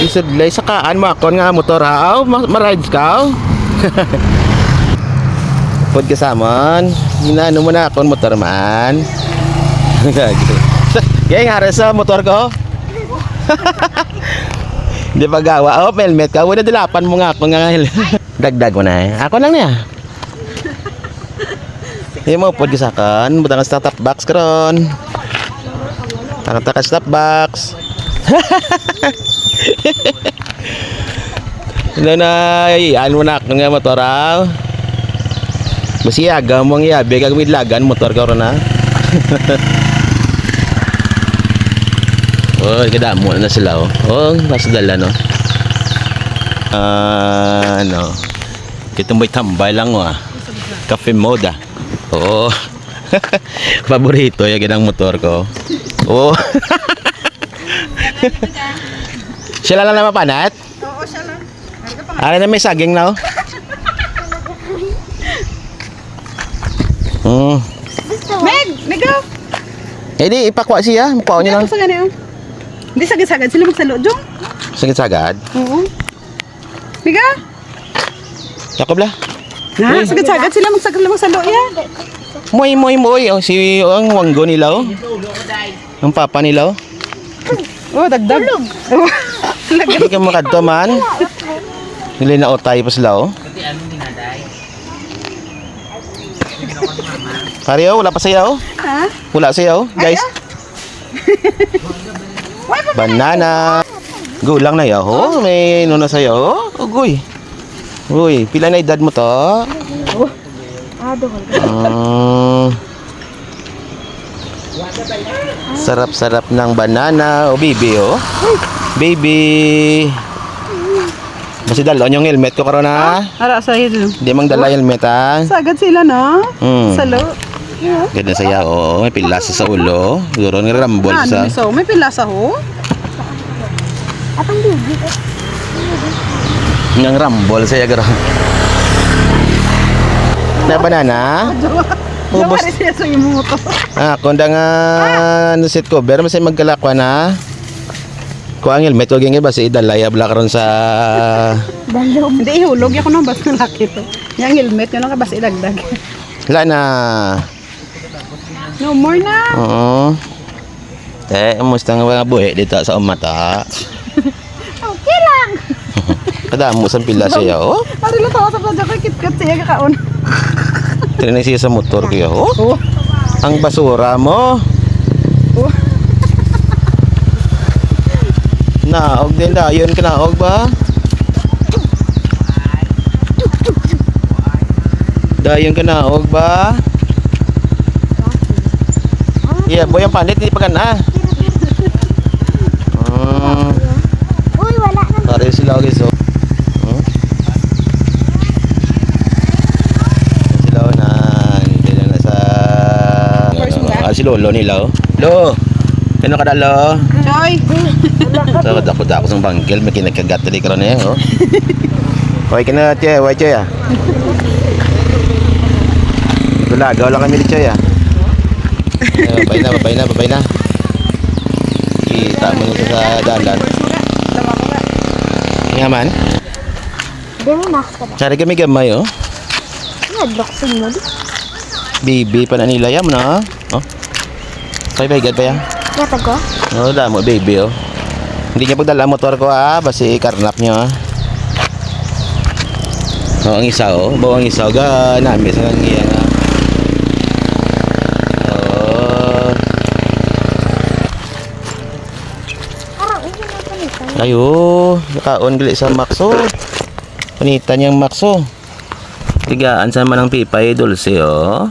Isudlay sakaan mo akon nga motor ha. Marides ka. Pod ka samon. Hinano mo na akon motor man. Kaya nga sa motor ko. Hindi pa gawa. Oh, helmet ka. Wala dilapan mo nga ako nga. Dagdag mo na eh. Ako lang niya. Hindi mo pod ka sakan. Butang sa top box karon. Taka stop box. Ano na ano na ako nga motor ha. Basi aga mo ang iyabe kag midlagan motor ka ron ha. Oh, kadamo na sila oh. Oh, nasa dala no. Ano. Kita mo'y tambay lang oh. Cafe moda. Oo. Paborito yung ginang motor ko. Oo. Sila lang na mapanat? Oo, siya lang. Ano na may saging na oh. Meg! Nagaw! Eh di ipakwa siya. Mukha niyo lang. Sa ganyan. Hindi sagad-sagad sila magsalo, Jong. Sagad-sagad. Oo. Mega! Jacob la. Ha? Sagad-sagad sila magsalo ya. Moy. Oh, si ang wanggo nila oh. Ang papa nila oh. Oh, dagdag. Oh. Hindi ka makadto man. Nili na otay pa sila oh. Pare oh, wala pa sayaw. Ha? Wala sayaw, guys. Banana. Gulang na yaw. Oh, may ano na sayaw. Oh, ugoy. Uy, pila na edad mo to? Sarap-sarap ng banana. Oh, baby oh. Baby. Masih dala yung helmet ko karon ha. Ara sa iyo. Hindi mang dala helmet ha. Sagad sila no? Salo. Ganda saya oh, may pilasa sa ulo. Siguro ng rambol sa. So, may pilasa ho. Atong bigi. Ng rambol saya garo. Na banana? Ubos. Ubos siya sa imo to. Konda nga nasit cover masay magkalakwa na. Ko ang helmet ko gyud ba si idalaya bla karon sa Dalom. Hindi ihulog ako nang bas laki to. Yang helmet yun ang bas idagdag. Wala na. No more na. Oo. Musta nga mga buhi dito sa umata. Okay lang. Kadamo sa pila siya oh. Pare lang tawa sa project ko kitkat siya kakaon. Trinay siya sa motor ko oh. Oh. Ang basura mo. Oh. Naog din dayon ka naog ba? Dayon ka naog ba? Iya, boy ang pandit di pagana. Uy, wala na. Pare sila guys oh. Sila na hindi na sa si lolo nila oh. Lo. Kano ka dalo? Joy. Sa dako sa bangkel may kinakagat dali karon eh oh. Hoy kana tiya, way tiya. Tulagaw lang kami dito ya. Babay na. Kita mo nito sa dalan. Nga man. Di mo mask ka ba? Sari kami gamay oh. Nag-locksin mo di. Baby pa na nila yan na. Oh. Pay-gad pa yan. Yata ko? Oh, damo baby oh. Hindi niya pagdala motor ko ah, basi karnap niya ah. Oh, ang isa oh, bawa ang isa ga nami sa ngiya nga. Oh. Parang hindi na panitan. Ayo, nakaon gali sa Maxo. Panitan niyang Maxo. Tigaan sa manang pipay dulce oh.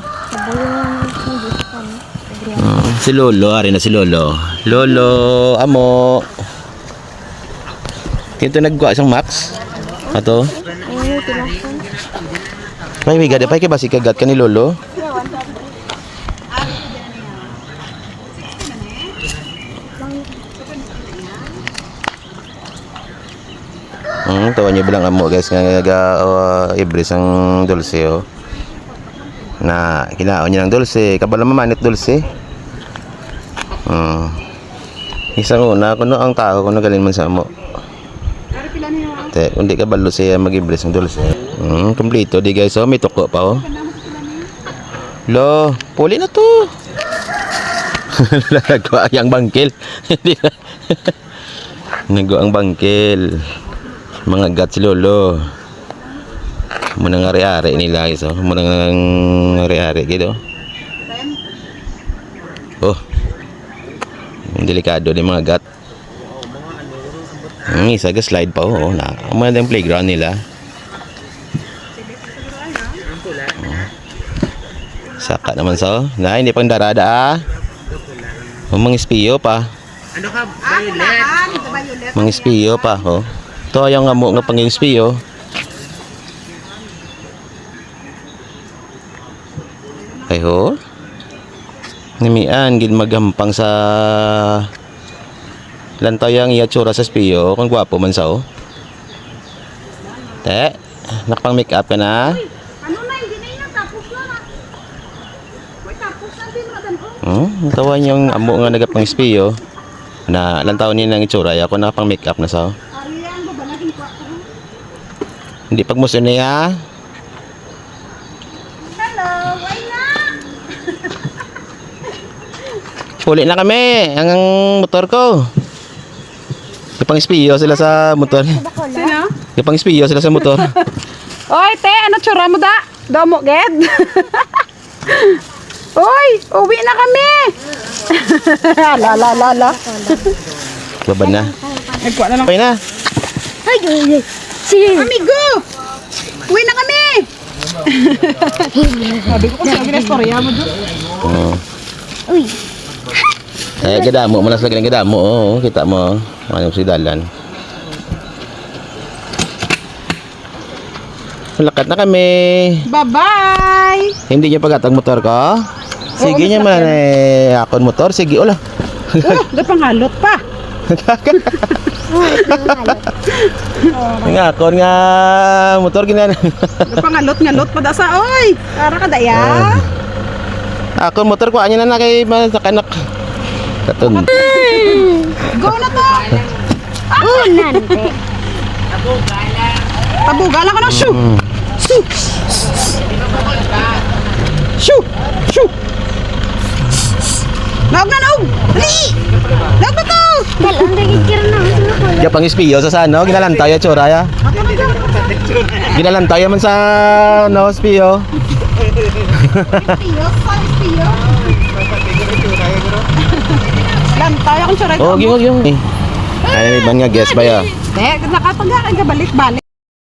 Si Lolo, ari na si Lolo. Lolo, amo. Kito nagkuha siyang Max. Ato. Ay, tilasan. Pay gada pay kay basi kagat ka ni Lolo. Tawa niyo bilang amo guys nga ibris ang dulce oh. Na kinaon niya ng dulce, kabalo mamanit dulce. Isang una kuno ang tao kuno galing man sa amo. sila niyo. Te, hindi ka balo siya mag-ibres ng dulce. Kompleto di guys. Oh, may tuko pa oh. Lo, puli na to. Nagwa ang bangkil. Nagwa ang bangkil. Mga gat si Lolo. Munang ari-ari nila guys oh. Munang ari-ari gitu. Oh. Delikado ni mga gat. Isa ka slide pa oh. Na, ang playground nila. Saka naman sa na hindi pang darada ah. Mga espiyo pa. Ano ka? Violet? Mga espiyo pa oh. To yung amo nga pang espiyo. Ay ho. Nimian gid magampang sa lantayang iatsura sa espiyo kung gwapo man sa oh. Te, nakapang make up ka na? Ano na, hindi na yun. Tapos na. Uy, tapos na din mo. Tawan yung amo nga nagapang espiyo na lantaw niya ng itsura ako nakapang make up na sa oh. Ariyan, babalagin ko ako. Hindi pagmuso niya. Hello, why na? Huli na kami ang motor ko. Ipang espiyo sila sa motor. Sino? Ipang espiyo sila sa motor. Oy, te, ano tsura mo da? Damo, ged? Oy, uwi na kami. La. Babad na. Nagkuha na lang. Okay na. Ay, ay, ay. Si... Amigo! Uwi na kami! Sabi ko kasi ang istorya mo dun. Oo. Uy. Eh, gadamo. Malas lagi ng gadamo. Oo, kita mo. Ano si Dalan. Lakat na kami. Bye-bye! Hindi niya pagatag motor ko. Sige niya man eh. Akon motor. Sige, ula. Oh, da pangalot pa. Nga, akon nga motor ginan. Da pangalot pa da sa oy. Para ka daya. Akon motor ko anya na kay masakanak. Katun. Go na to. Nante. Tabuga lang ka ng shoe. Shoe. Shoe. Shoe. Naog na naog. Dali. Naog na to. Dal, ang nagigir na. Sino ko? Ya pang espiyo sa ano, ginalantaw ya tsura ya. Ginalantaw ya man sa no espiyo. Piyo, sorry piyo. Lantay akong tsura. Oh, gyud yung. Ay, may ban nga guess ba ya? Dek, nakapag ka balik-balik.